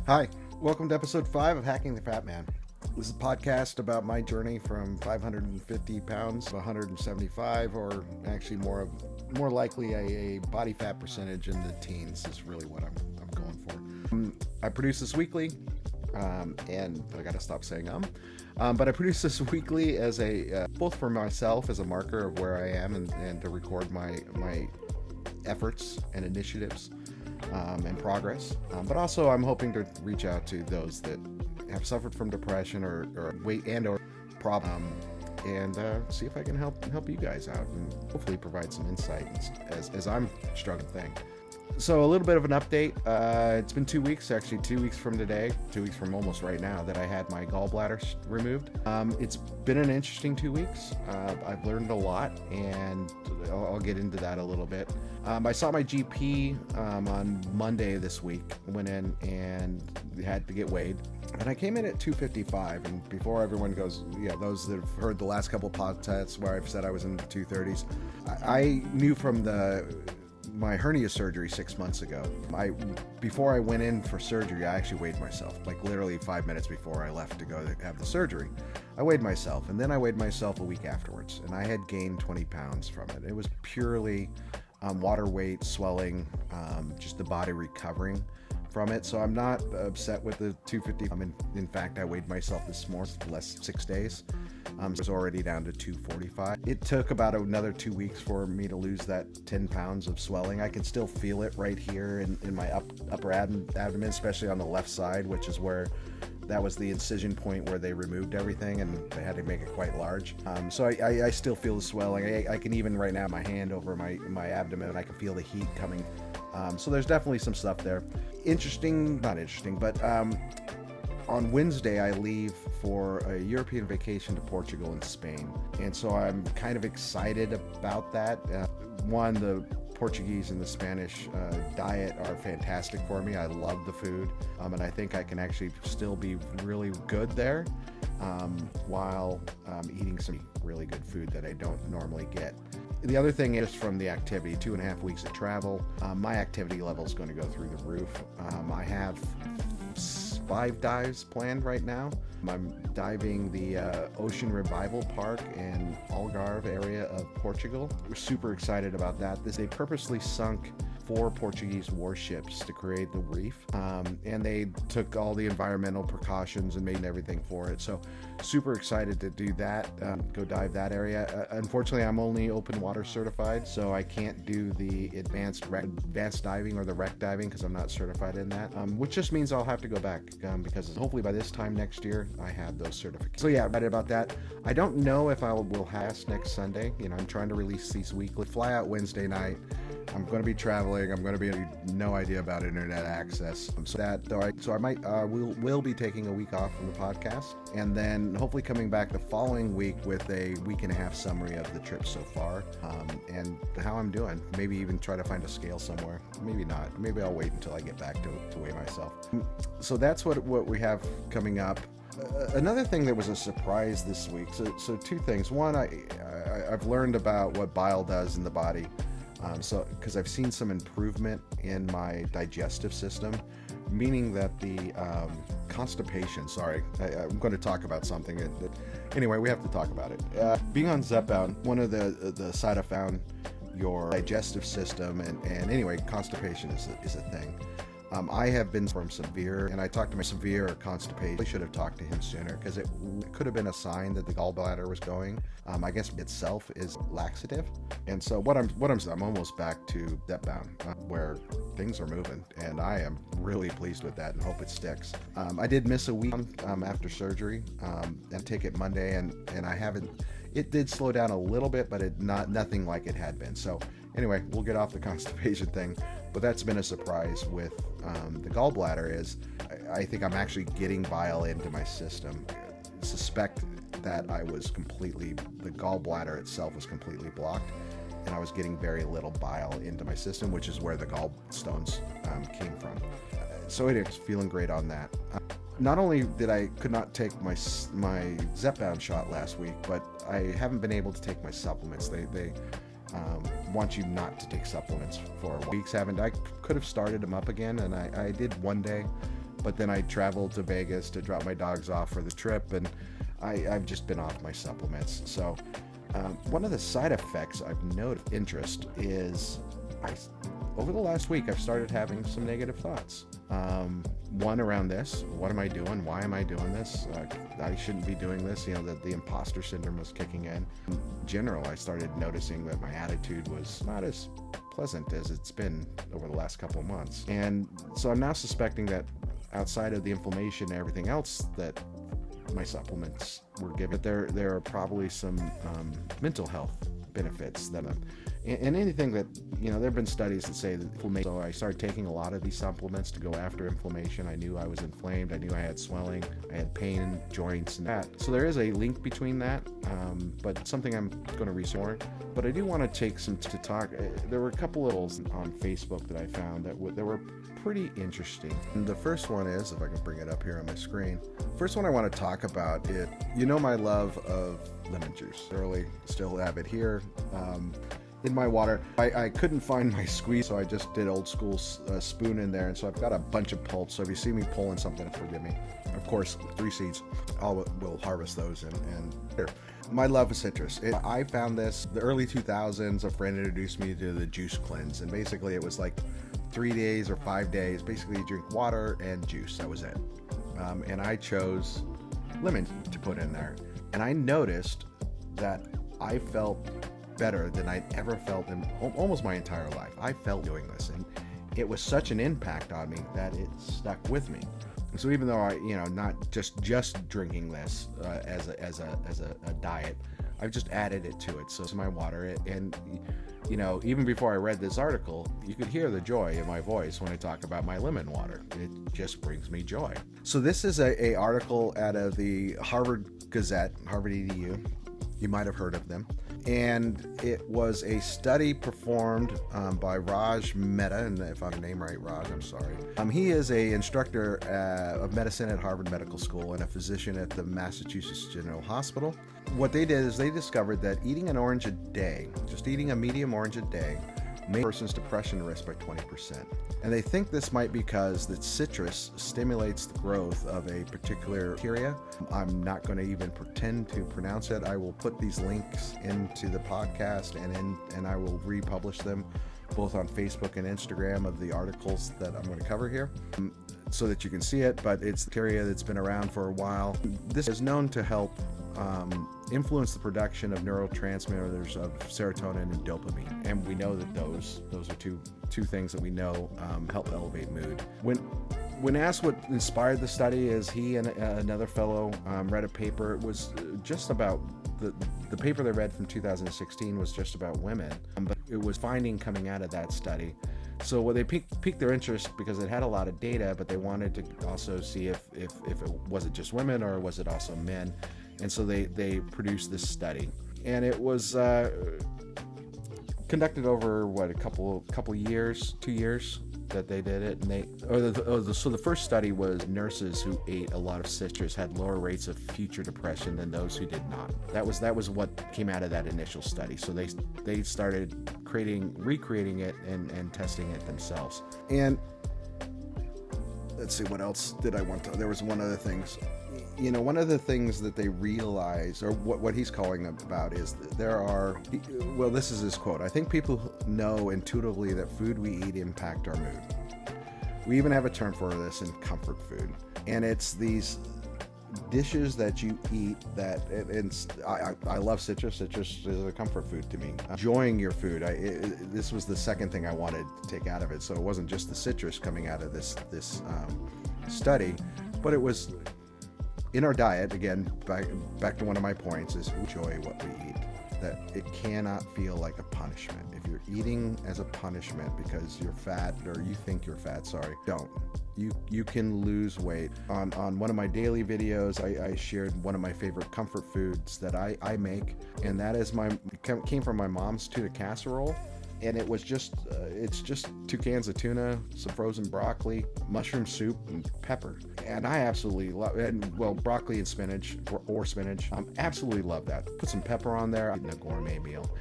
Hi, welcome to episode 5 of Hacking the Fat Man. This is a podcast about my journey from 550 pounds to 175, or actually more likely a body fat percentage in the teens is really what I'm going for. I produce this weekly, and I gotta stop saying but I produce this weekly as a both for myself as a marker of where I am and to record my efforts and initiatives and progress, but also I'm hoping to reach out to those that have suffered from depression or weight and or problem, and see if I can help you guys out and hopefully provide some insight as I'm struggling with things. So a little bit of an update. It's been 2 weeks, actually 2 weeks from today, 2 weeks from almost right now, that I had my gallbladder removed. It's been an interesting 2 weeks. I've learned a lot, and I'll get into that a little bit. I saw my GP on Monday this week, went in and had to get weighed. And I came in at 255, and before everyone goes, those that have heard the last couple of podcasts where I've said I was in the 230s, I knew from my hernia surgery 6 months ago. Before I went in for surgery, I actually weighed myself, like literally 5 minutes before I left to go to have the surgery. I weighed myself, and then I weighed myself a week afterwards, and I had gained 20 pounds from it. It was purely water weight, swelling, just the body recovering from it. So I'm not upset with the 250. In fact, I weighed myself this morning, less 6 days. I was already down to 245. It took about another 2 weeks for me to lose that 10 pounds of swelling. I can still feel it right here in my upper abdomen, especially on the left side, which is where that was the incision point where they removed everything, and they had to make it quite large. So I still feel the swelling. I can even right now, my hand over my abdomen, I can feel the heat coming. So there's definitely some stuff there. Not interesting, but on Wednesday, I leave for a European vacation to Portugal and Spain. And so I'm kind of excited about that. One, the Portuguese and the Spanish diet are fantastic for me. I love the food, and I think I can actually still be really good there while eating some really good food that I don't normally get. The other thing is, from the activity, 2.5 weeks of travel, my activity level is going to go through the roof. I have 5 dives planned right now. I'm diving the Ocean Revival Park in Algarve area of Portugal. We're super excited about that. They purposely sunk 4 Portuguese warships to create the reef, and they took all the environmental precautions and made everything for it. So super excited to do that, go dive that area. Unfortunately, I'm only open water certified, so I can't do the advanced diving or the wreck diving because I'm not certified in that, which just means I'll have to go back because hopefully by this time next year I have those certificates. So yeah, I'm excited about that. I don't know if I will have next Sunday. I'm trying to release these weekly. Fly out Wednesday night. I'm going to be traveling. I'm going to be no idea about internet access. We'll be taking a week off from the podcast, and then hopefully coming back the following week with a week and a half summary of the trip so far, and how I'm doing. Maybe even try to find a scale somewhere. Maybe not. Maybe I'll wait until I get back to weigh myself. So that's what we have coming up. Another thing that was a surprise this week. So 2 things. One, I've learned about what bile does in the body. Because I've seen some improvement in my digestive system, meaning that the constipation, I'm going to talk about something. Anyway, we have to talk about it. Being on Zepbound, one of the side effects found your digestive system, and anyway, constipation is a thing. I have been from severe, and I talked to my severe constipation. I should have talked to him sooner because it could have been a sign that the gallbladder was going. I guess itself is laxative, and so I'm almost back to Zepbound, where things are moving, and I am really pleased with that and hope it sticks. I did miss a week after surgery, and take it Monday, and I haven't. It did slow down a little bit, but nothing like it had been. So anyway, we'll get off the constipation thing. But that's been a surprise with the gallbladder is I think I'm actually getting bile into my system. I suspect that the gallbladder itself was completely blocked, and I was getting very little bile into my system, which is where the gallstones came from. So it is feeling great on that. Not only could not take my Zepbound shot last week, but I haven't been able to take my supplements. They want you not to take supplements for weeks. I could have started them up again, and I did one day, But then I traveled to Vegas to drop my dogs off for the trip, and I've just been off my supplements. So one of the side effects I've noted interest is over the last week, I've started having some negative thoughts. One around this: what am I doing? Why am I doing this? I shouldn't be doing this. The imposter syndrome was kicking in. In general, I started noticing that my attitude was not as pleasant as it's been over the last couple of months. And so I'm now suspecting that outside of the inflammation and everything else that my supplements were giving, there are probably some mental health benefits that and anything that, there have been studies that say that inflammation. So I started taking a lot of these supplements to go after inflammation. I knew I was inflamed. I knew I had swelling. I had pain in joints and that. So there is a link between that, but something I'm going to research more. But I do want to take some to talk. There were a couple littles on Facebook that I found that were pretty interesting. And the first one is, if I can bring it up here on my screen. First one I want to talk about is, my love of lemon juice. Still have it here. In my water. I couldn't find my squeeze, so I just did old school spoon in there, and so I've got a bunch of pulp. So if you see me pulling something, forgive me. Of course, 3 seeds. We'll harvest those and here. My love of citrus. I found this the early 2000s. A friend introduced me to the juice cleanse, and basically it was like 3 days or 5 days. Basically, you drink water and juice. That was it. And I chose lemon to put in there, and I noticed that I felt better than I'd ever felt in almost my entire life. I felt doing this, and it was such an impact on me that it stuck with me. And so even though I, not just drinking this as a diet, I've just added it to it. So it's my water, and even before I read this article, you could hear the joy in my voice when I talk about my lemon water. It just brings me joy. So this is a article out of the Harvard Gazette, Harvard EDU. You might have heard of them. And it was a study performed by Raj Mehta, and if I'm name right, Raj, I'm sorry. He is an instructor of medicine at Harvard Medical School and a physician at the Massachusetts General Hospital. What they did is they discovered that eating an orange a day, just eating a medium orange a day, made a person's depression risk by 20%. And they think this might be because the citrus stimulates the growth of a particular bacteria. I'm not going to even pretend to pronounce it. I will put these links into the podcast and I will republish them both on Facebook and Instagram of the articles that I'm going to cover here so that you can see it. But it's bacteria that's been around for a while. This is known to help influence the production of neurotransmitters of serotonin and dopamine, and we know that those are two things that we know help elevate mood. When asked what inspired the study, is he and another fellow read a paper. It was just about the paper they read from 2016 was just about women, but it was finding coming out of that study. So they piqued their interest because it had a lot of data, but they wanted to also see if it was it just women or was it also men. And so they produced this study, and it was conducted over a couple years, 2 years that they did it. And so the first study was nurses who ate a lot of citrus had lower rates of future depression than those who did not. That was what came out of that initial study. So they started recreating it and testing it themselves. And let's see, what else did I want to? There was one other thing. One of the things that they realize, or what he's calling about, is that this is his quote: "I think people know intuitively that food we eat impact our mood. We even have a term for this in comfort food, and it's these dishes that you eat that, and I love citrus. Citrus is a comfort food to me. Enjoying your food. This was the second thing I wanted to take out of it. So it wasn't just the citrus coming out of this study, but it was in our diet. Again, back to one of my points is enjoy what we eat. That it cannot feel like a punishment. If you're eating as a punishment because you're fat or you think you're fat, don't. You can lose weight. On one of my daily videos, I shared one of my favorite comfort foods that I make, and that is came from my mom's tuna casserole. And it was it's just 2 cans of tuna, some frozen broccoli, mushroom soup, and pepper. And I absolutely love it. Well, broccoli and spinach, or spinach. Absolutely love that. Put some pepper on there, in a gourmet meal.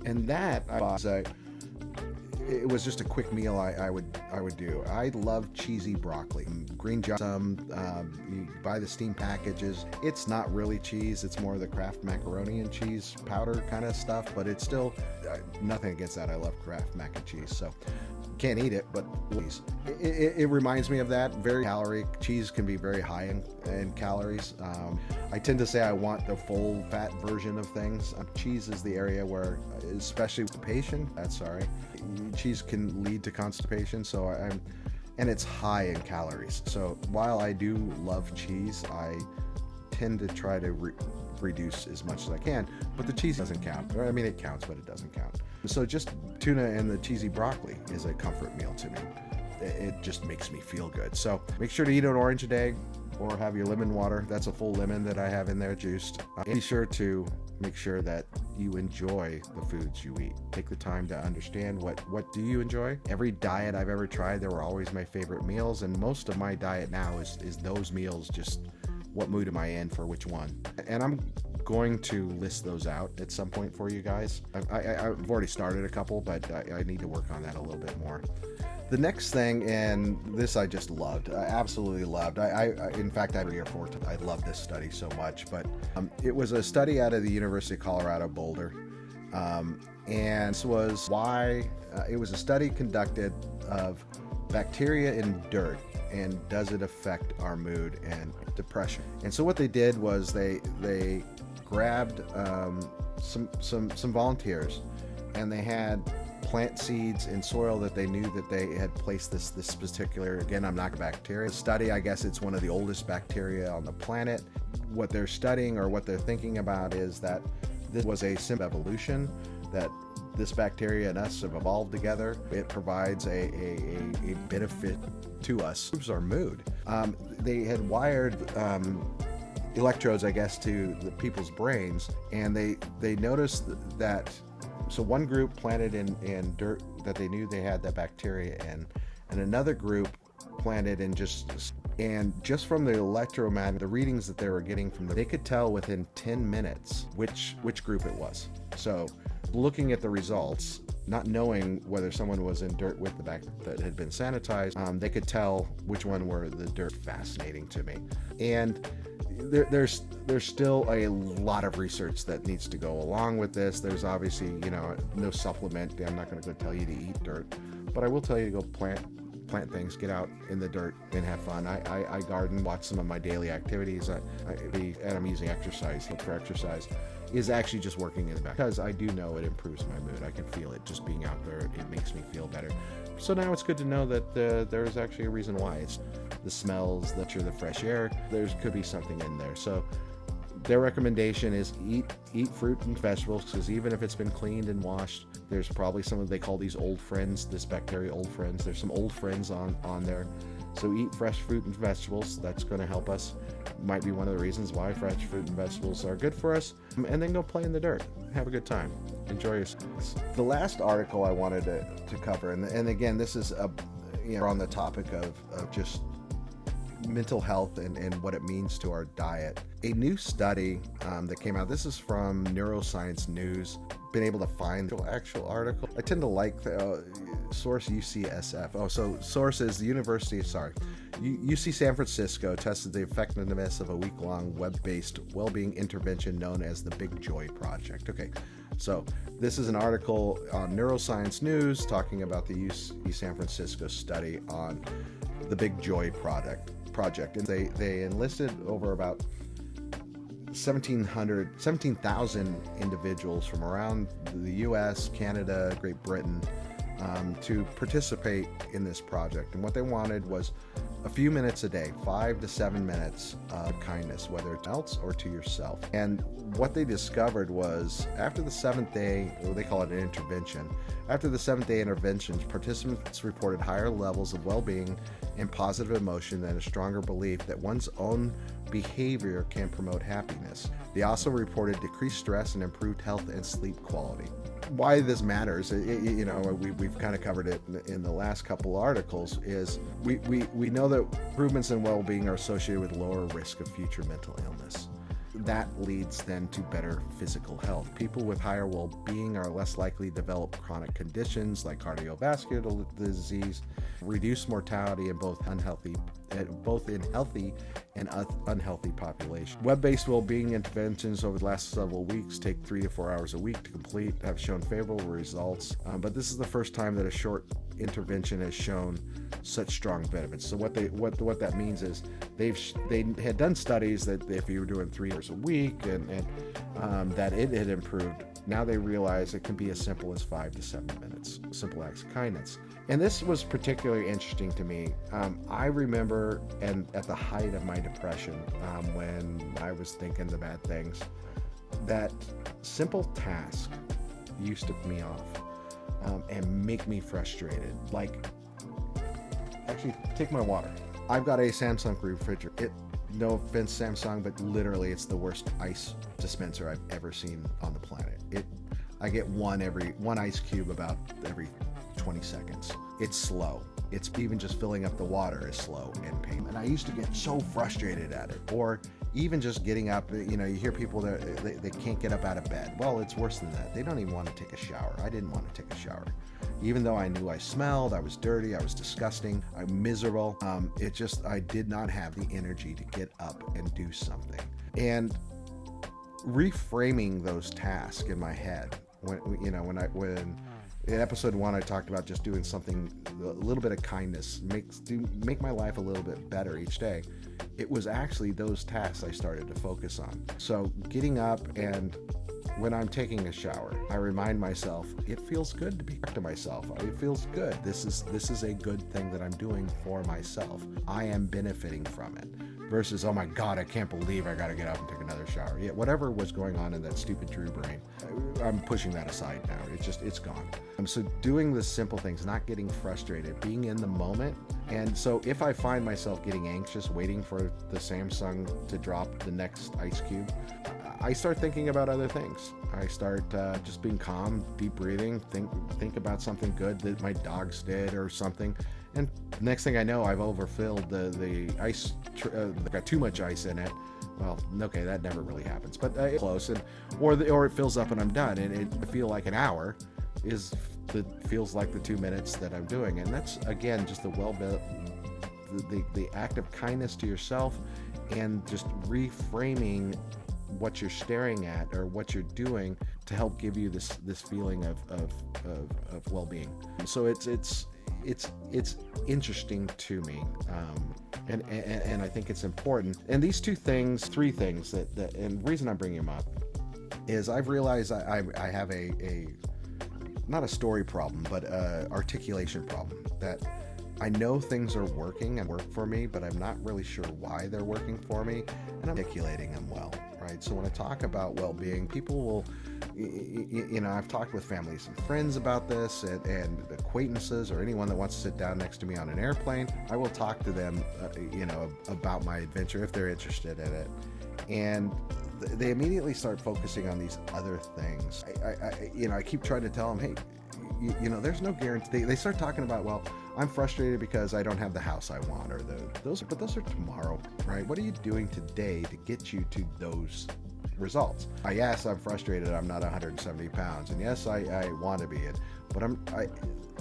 And that it was just a quick meal I would do. I love cheesy broccoli, green junk. You buy the steam packages. It's not really cheese. It's more of the Kraft macaroni and cheese powder kind of stuff, but it's still nothing against that. I love Kraft mac and cheese, so can't eat it, but please. It reminds me of that. Very calorie. Cheese can be very high in calories. I tend to say I want the full fat version of things. Cheese is the area where, especially with constipation, cheese can lead to constipation. So and it's high in calories. So while I do love cheese, I tend to try to reduce as much as I can, but the cheese doesn't count. I mean, it counts, but it doesn't count. So just tuna and the cheesy broccoli is a comfort meal to me. It just makes me feel good. So make sure to eat an orange a day, or have your lemon water. That's a full lemon that I have in there juiced. Be sure to make sure that you enjoy the foods you eat. Take the time to understand what do you enjoy. Every diet I've ever tried, they were always my favorite meals, and most of my diet now is those meals. Just what mood am I in for which one? And I'm going to list those out at some point for you guys. I've already started a couple, but I need to work on that a little bit more. The next thing, and this I just loved, I absolutely loved. In fact, I love this study so much, but it was a study out of the University of Colorado Boulder. And this was why it was a study conducted of bacteria in dirt, and does it affect our mood and depression. And so what they did was they grabbed some volunteers, and they had plant seeds in soil that they knew that they had placed this particular, again, I'm not a bacteria study. I guess it's one of the oldest bacteria on the planet. What they're studying, or what they're thinking about, is that this was a simple evolution, that this bacteria and us have evolved together. It provides a benefit to us. It improves our mood. They had wired electrodes, I guess, to the people's brains, and they noticed that. So one group planted in dirt that they knew they had that bacteria in, and another group planted in just from the electromagnetic, the readings that they were getting from they could tell within 10 minutes which group it was. So looking at the results, not knowing whether someone was in dirt with the bacteria that had been sanitized, they could tell which one were the dirt. Fascinating to me. And there's still a lot of research that needs to go along with this. There's obviously, no supplement. I'm not going to go tell you to eat dirt, but I will tell you to go plant things, get out in the dirt and have fun. I garden, watch some of my daily activities. And I'm using exercise. Look for exercise is actually just working in the back, because I do know it improves my mood. I can feel it just being out there. It makes me feel better. So now it's good to know that there's actually a reason why. It's the smells, the fresh air. There could be something in there. So their recommendation is eat fruit and vegetables, because even if it's been cleaned and washed, there's probably some of, they call these old friends, this bacteria old friends. There's some old friends on there. So eat fresh fruit and vegetables. That's going to help us. Might be one of the reasons why fresh fruit and vegetables are good for us. And then go play in the dirt. Have a good time. Enjoy yourself. The last article I wanted to cover, and again, this is on the topic of just mental health and what it means to our diet. A new study that came out, this is from Neuroscience News. Been able to find the actual article. I tend to like the source UCSF. Oh, so source is the UC San Francisco tested the effectiveness of a week-long web-based well-being intervention known as the Big Joy Project. Okay, so this is an article on Neuroscience News talking about the UC San Francisco study on the Big Joy project. And they enlisted over about 17,000 individuals from around the U.S., Canada, Great Britain, to participate in this project. And what they wanted was a few minutes a day, 5 to 7 minutes of kindness, whether it's else or to yourself. And what they discovered was, after the 7th day, or they call it an intervention, after the 7th day interventions, participants reported higher levels of well-being and positive emotion, and a stronger belief that one's own behavior can promote happiness. They also reported decreased stress and improved health and sleep quality. Why this matters, we've kind of covered it in the last couple articles, is we know that improvements in well-being are associated with lower risk of future mental illness. that leads then to better physical health. People with higher well-being are less likely to develop chronic conditions like cardiovascular disease, reduce mortality in both in healthy and unhealthy populations. Web-based well-being interventions over the last several weeks take 3 to 4 hours a week to complete, have shown favorable results, but this is the first time that a short intervention has shown such strong benefits. So what that means is they had done studies that if you were doing 3 hours a week and that it had improved. Now they realize it can be as simple as 5 to 7 minutes, simple acts of kindness. And this was particularly interesting to me. I remember, and at the height of my depression, when I was thinking the bad things, that simple task used to piss me off and make me frustrated. Like, actually, take my water. I've got a Samsung refrigerator. No offense, Samsung, but literally it's the worst ice dispenser I've ever seen on the planet. I get one ice cube about every 20 seconds. It's slow. It's even just filling up the water is slow and painful. And I used to get so frustrated at it. Or even just getting up, you hear people that they can't get up out of bed. Well, it's worse than that. They don't even want to take a shower. I didn't want to take a shower. Even though I knew I smelled, I was dirty, I was disgusting, I'm miserable. I did not have the energy to get up and do something. And reframing those tasks in my head, when in episode 1 I talked about just doing something, a little bit of kindness, make my life a little bit better each day. It was actually those tasks I started to focus on. So getting up, and when I'm taking a shower, I remind myself, it feels good to be to myself. It feels good. This is a good thing that I'm doing for myself. I am benefiting from it. Versus, oh my God, I can't believe I got to get up and take another shower. Yeah, whatever was going on in that stupid Drew brain, I'm pushing that aside now. It's gone. So doing the simple things, not getting frustrated, being in the moment. And so if I find myself getting anxious, waiting for the Samsung to drop the next ice cube, I start thinking about other things. I start just being calm, deep breathing, think about something good that my dogs did or something. And next thing I know, I've overfilled the ice, got too much ice in it. Well, okay, that never really happens, but close. Or it fills up and I'm done. And I feel like an hour feels like the 2 minutes that I'm doing. And that's, again, just the act of kindness to yourself and just reframing what you're staring at or what you're doing to help give you this feeling of well-being. So it's interesting to me, and I think it's important. And these three things that and the reason I'm bringing them up is I've realized I have a not a story problem, but a articulation problem, that I know things are working and work for me, but I'm not really sure why they're working for me, and I'm articulating them well, right? So when I talk about well-being, people will, I've talked with families and friends about this, and acquaintances or anyone that wants to sit down next to me on an airplane. I will talk to them, about my adventure if they're interested in it, and they immediately start focusing on these other things. I keep trying to tell them, hey, there's no guarantee. They start talking about, well, I'm frustrated because I don't have the house I want, or those are tomorrow, right? What are you doing today to get you to those results? Yes, I'm frustrated. I'm not 170 pounds, and yes, I want to be it, but I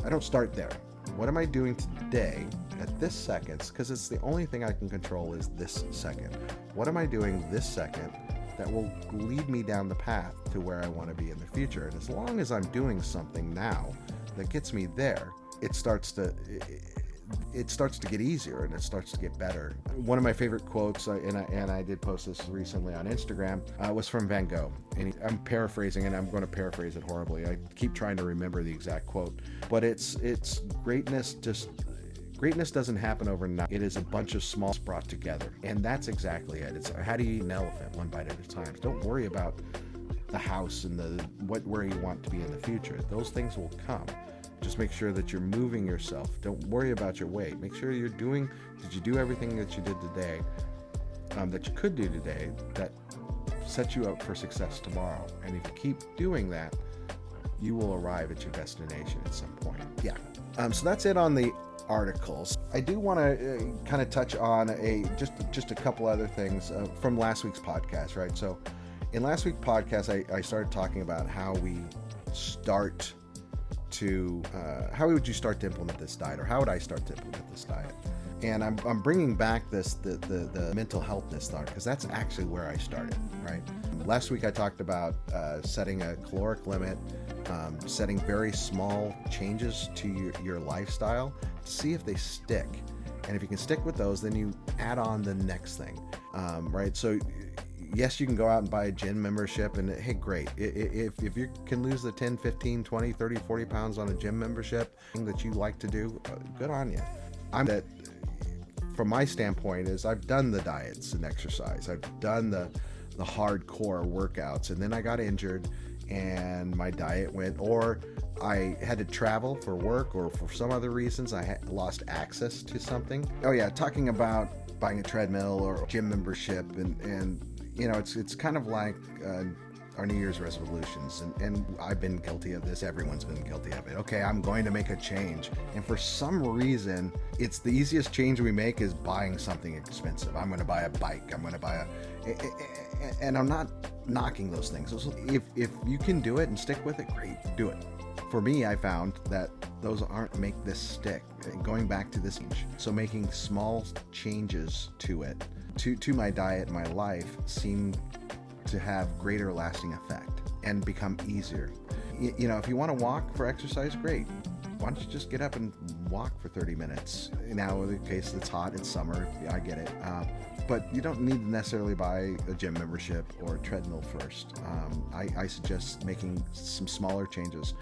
don't start there. What am I doing today at this second? Because it's the only thing I can control is this second. What am I doing this second that will lead me down the path to where I want to be in the future? And as long as I'm doing something now that gets me there, it starts to get easier and it starts to get better. One of my favorite quotes, and I did post this recently on Instagram, was from Van Gogh. And I'm paraphrasing, and I'm going to paraphrase it horribly. I keep trying to remember the exact quote, but it's greatness doesn't happen overnight. It is a bunch of smalls brought together. And that's exactly it. It's how do you eat an elephant one bite at a time? Don't worry about the house and where you want to be in the future. Those things will come. Just make sure that you're moving yourself. Don't worry about your weight. Make sure did you do everything that you did today, that you could do today, that sets you up for success tomorrow. And if you keep doing that, you will arrive at your destination at some point. Yeah. So that's it on the articles. I do want to kind of touch on just a couple other things from last week's podcast, right? So in last week's podcast, I started talking about how would you start to implement this diet, or how would I start to implement this diet? And I'm bringing back the mental healthness thought, because that's actually where I started, right? Last week I talked about setting a caloric limit, setting very small changes to your lifestyle to see if they stick. And if you can stick with those, then you add on the next thing, right? So yes, you can go out and buy a gym membership, and hey, great. If you can lose the 10, 15, 20, 30, 40 pounds on a gym membership that you like to do, good on you. From my standpoint, is I've done the diets and exercise. I've done the hardcore workouts, and then I got injured and my diet went, or I had to travel for work, or for some other reasons I lost access to something. Oh yeah, talking about buying a treadmill or gym membership, and you know, it's kind of like our New Year's resolutions, and I've been guilty of this. Everyone's been guilty of it. Okay, I'm going to make a change, and for some reason, it's the easiest change we make is buying something expensive. I'm going to buy a bike. I'm going to buy and I'm not knocking those things. If you can do it and stick with it, great, do it. For me, I found that those aren't make this stick. Going back to this, so making small changes to it, to my diet, my life, seemed to have greater lasting effect and become easier. You know, if you want to walk for exercise, great. Why don't you just get up and walk for 30 minutes? Now, in the case it's hot, it's summer, yeah, I get it. But you don't need to necessarily buy a gym membership or a treadmill first. I suggest making some smaller changes.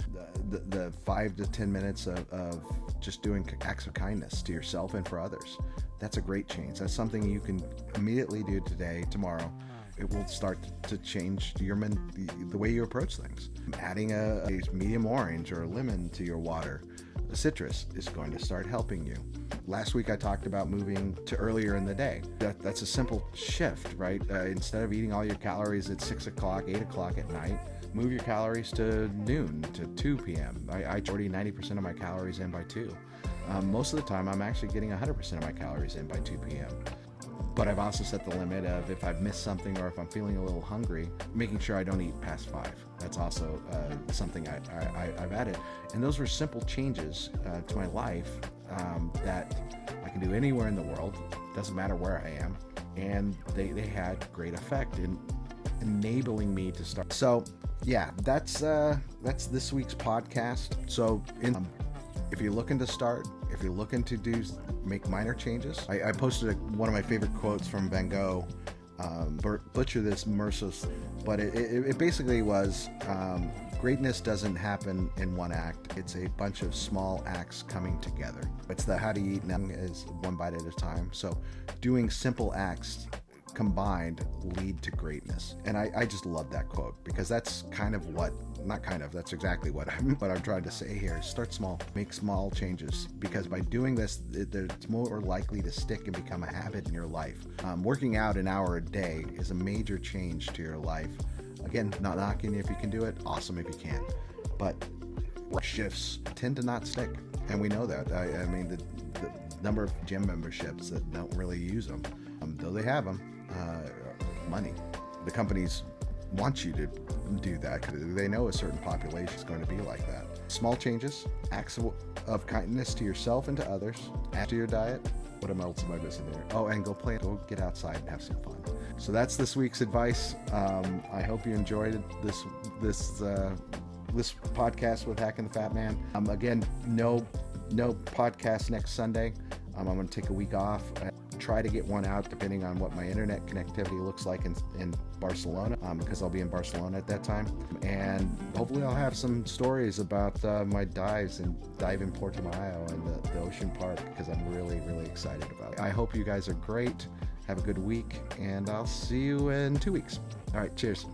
The 5 to 10 minutes of just doing acts of kindness to yourself and for others. That's a great change. That's something you can immediately do today, tomorrow. It will start to change the way you approach things. Adding a medium orange or a lemon to your water, the citrus, is going to start helping you. Last week I talked about moving to earlier in the day. That's a simple shift, right? Instead of eating all your calories at 6 o'clock, 8 o'clock at night, move your calories to noon, to 2 p.m. I already 90% of my calories in by 2. Most of the time I'm actually getting 100% of my calories in by 2 p.m. But I've also set the limit of, if I've missed something or if I'm feeling a little hungry, making sure I don't eat past 5. That's also something I've added. And those were simple changes to my life that I can do anywhere in the world. Doesn't matter where I am. And they had great effect in enabling me to start. So yeah, that's this week's podcast. So if you're looking to start, if you're looking to make minor changes, I posted one of my favorite quotes from Van Gogh. Butcher this mercilessly, but it basically was, greatness doesn't happen in one act. It's a bunch of small acts coming together. It's the how to eat now is one bite at a time. So doing simple acts combined lead to greatness. And I just love that quote, because that's kind of that's exactly what I'm trying to say here. Start small, make small changes, because by doing this, it's more likely to stick and become a habit in your life. Working out an hour a day is a major change to your life. Again, not knocking if you can do it, awesome if you can, but shifts tend to not stick, and we know that. I mean, the number of gym memberships that don't really use them, though they have them, money. The companies want you to do that because they know a certain population is going to be like that. Small changes, acts of kindness to yourself and to others, add to your diet. What else am I missing there? Oh, and go get outside and have some fun. So that's this week's advice. I hope you enjoyed this podcast with Hacking the Fat Man. Again, no podcast next Sunday. I'm going to take a week off. Try to get one out depending on what my internet connectivity looks like in Barcelona, because I'll be in Barcelona at that time. And hopefully I'll have some stories about my dive in Portimao and the ocean park, because I'm really, really excited about it. I hope you guys are great. Have a good week, and I'll see you in 2 weeks. All right, cheers.